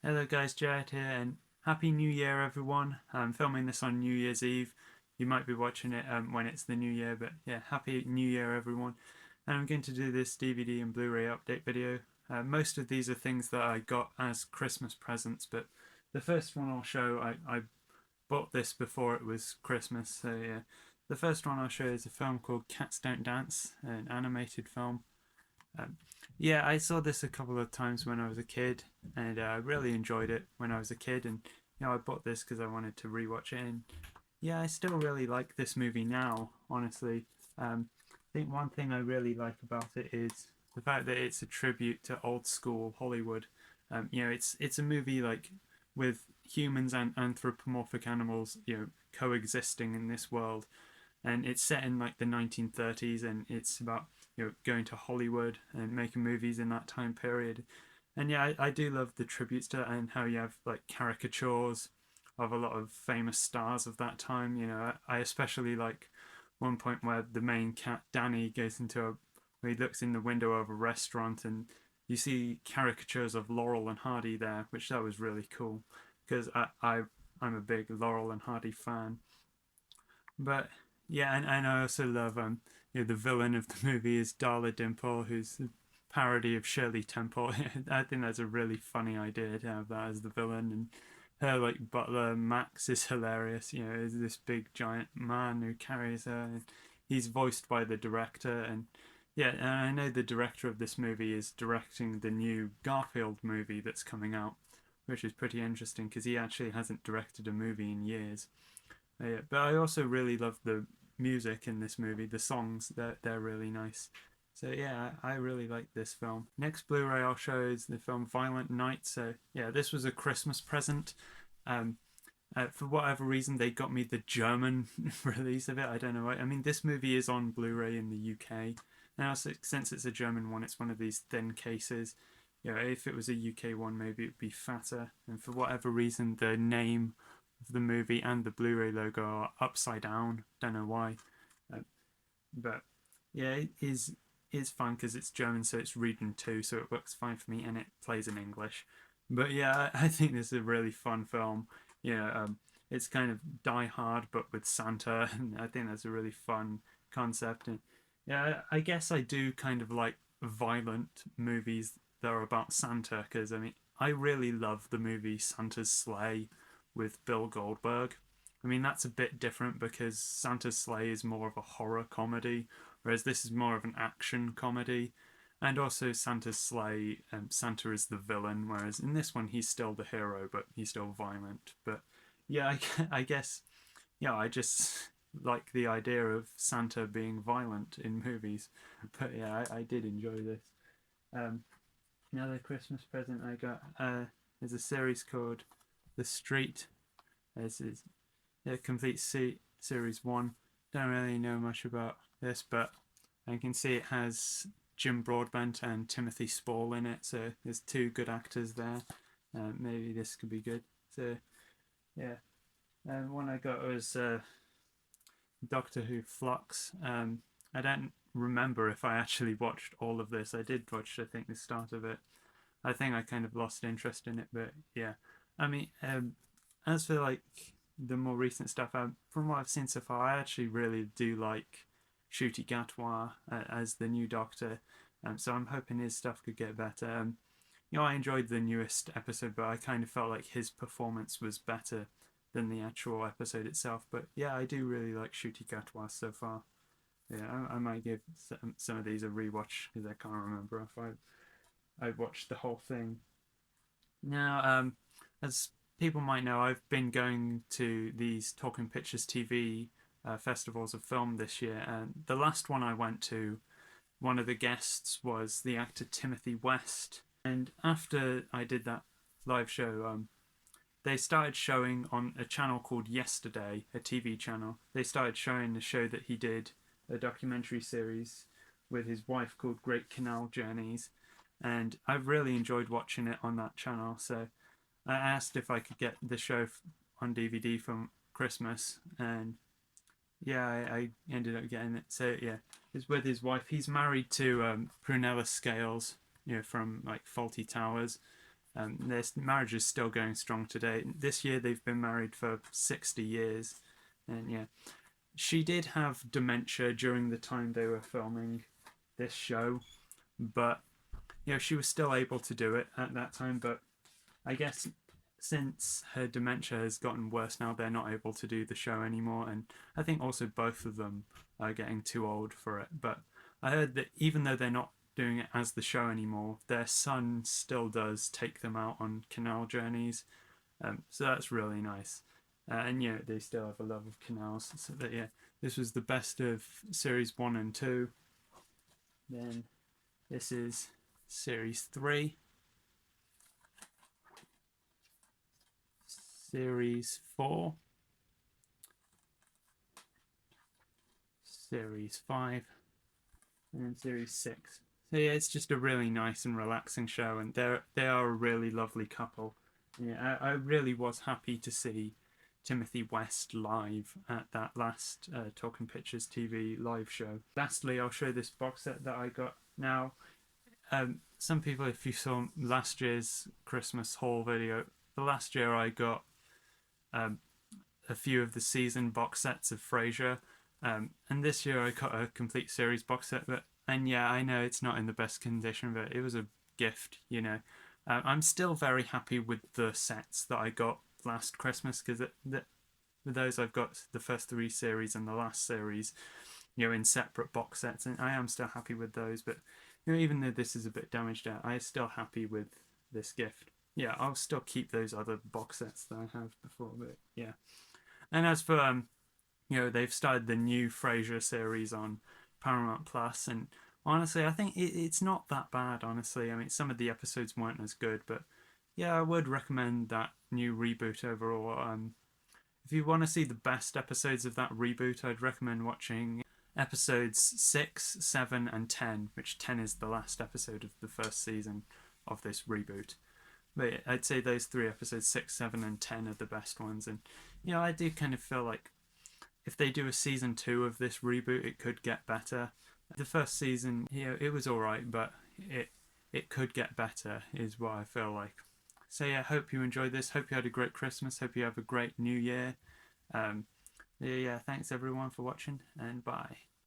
Hello guys, Jared here, and Happy New Year everyone. I'm filming this on New Year's Eve. You might be watching it when it's the New Year, but yeah, Happy New Year everyone. And I'm going to do this DVD and Blu-ray update video. Most of these are things that I got as Christmas presents, but the first one I'll show, I bought this before it was Christmas, so yeah. The first one I'll show is a film called Cats Don't Dance, an animated film. Um, yeah, I saw this a couple of times when I was a kid, and I really enjoyed it when I was a kid. And I bought this because I wanted to rewatch it. And yeah, I still really like this movie now. Honestly, I think one thing I really like about it is the fact that it's a tribute to old school Hollywood. It's a movie like with humans and anthropomorphic animals, coexisting in this world, and it's set in like the 1930s, and it's about going to Hollywood and making movies in that time period. And yeah, I do love the tributes to that and how you have like caricatures of a lot of famous stars of that time. I especially like one point where the main cat Danny goes into where he looks in the window of a restaurant, and you see caricatures of Laurel and Hardy there, which that was really cool because I'm a big Laurel and Hardy fan. But yeah, and I also love the villain of the movie is Darla Dimple, who's a parody of Shirley Temple. I think that's a really funny idea to have that as the villain, and her like butler Max is hilarious. Is this big giant man who carries her. And he's voiced by the director, and yeah, and I know the director of this movie is directing the new Garfield movie that's coming out, which is pretty interesting because he actually hasn't directed a movie in years. Yeah, but I also really love the music in this movie. The songs, they're really nice. So yeah, I really like this film. Next Blu-ray I'll show is the film Violent Night. So yeah, this was a Christmas present. Um, for whatever reason, they got me the German release of it. I don't know why. I mean, this movie is on Blu-ray in the UK. Now, since it's a German one, it's one of these thin cases. If it was a UK one, maybe it'd be fatter. And for whatever reason, the name of the movie and the Blu-ray logo are upside down. Don't know why, uh, but yeah, it is fun because it's German, so it's region two, so it works fine for me, and it plays in English. But yeah, I think this is a really fun film. It's kind of Die Hard, but with Santa, and I think that's a really fun concept. And yeah, I guess I do kind of like violent movies that are about Santa because I really love the movie Santa's Sleigh with Bill Goldberg. I mean, that's a bit different because Santa's Sleigh is more of a horror comedy, whereas this is more of an action comedy. And also, Santa's Sleigh, Santa is the villain, whereas in this one, he's still the hero, but he's still violent. But yeah, I guess, yeah, I just like the idea of Santa being violent in movies. But yeah, I did enjoy this. Um, Another Christmas present I got is a series called The Street. This is a complete series one. Don't really know much about this, but I can see it has Jim Broadbent and Timothy Spall in it, so there's two good actors there. Maybe this could be good. So yeah, one I got was Doctor Who Flux. I don't remember if I actually watched all of this. I did watch, I think, the start of it. I think I kind of lost interest in it, but yeah. I mean, as for like the more recent stuff, from what I've seen so far, I actually really do like Ncuti Gatwa as the new Doctor. So I'm hoping his stuff could get better. I enjoyed the newest episode, but I kind of felt like his performance was better than the actual episode itself. But yeah, I do really like Ncuti Gatwa so far. Yeah, I might give some of these a rewatch because I can't remember if I watched the whole thing. Now, as people might know, I've been going to these Talking Pictures TV festivals of film this year, and the last one I went to, one of the guests was the actor Timothy West. And after I did that live show, they started showing on a channel called Yesterday, a TV channel. They started showing the show that he did, a documentary series with his wife called Great Canal Journeys, and I've really enjoyed watching it on that channel. So I asked if I could get the show on DVD from Christmas, and yeah, I ended up getting it. So yeah, it's with his wife. He's married to Prunella Scales, from like Faulty Towers, Their marriage is still going strong today. This year they've been married for 60 years. And yeah, she did have dementia during the time they were filming this show, but she was still able to do it at that time. But I guess since her dementia has gotten worse now, they're not able to do the show anymore. And I think also both of them are getting too old for it. But I heard that even though they're not doing it as the show anymore, their son still does take them out on canal journeys. So that's really nice. And they still have a love of canals. So that this was the best of series 1 and 2. Then this is series 3. Series 4. Series 5. And then series 6. So yeah, it's just a really nice and relaxing show, and they are a really lovely couple. Yeah, I really was happy to see Timothy West live at that last Talking Pictures TV live show. Lastly, I'll show this box set that I got. Now, some people, if you saw last year's Christmas haul video, the last year I got a few of the season box sets of Frasier, and this year I got a complete series box set. And yeah, I know it's not in the best condition, but it was a gift, I'm still very happy with the sets that I got last Christmas, because with those I've got the first 3 series and the last series, in separate box sets, and I am still happy with those. But even though this is a bit damaged out, I'm still happy with this gift. Yeah, I'll still keep those other box sets that I have before, but yeah. And as for they've started the new Frasier series on Paramount Plus, and honestly, I think it's not that bad. Honestly, I mean, some of the episodes weren't as good, but yeah, I would recommend that new reboot overall. If you want to see the best episodes of that reboot, I'd recommend watching episodes 6, 7, and 10, which 10 is the last episode of the first season of this reboot. But I'd say those 3 episodes, 6, 7, and 10, are the best ones. And I do kind of feel like if they do a season 2 of this reboot, it could get better. The first season, it was alright, but it could get better, is what I feel like. So yeah, hope you enjoyed this. Hope you had a great Christmas. Hope you have a great New Year. Yeah, thanks everyone for watching, and bye.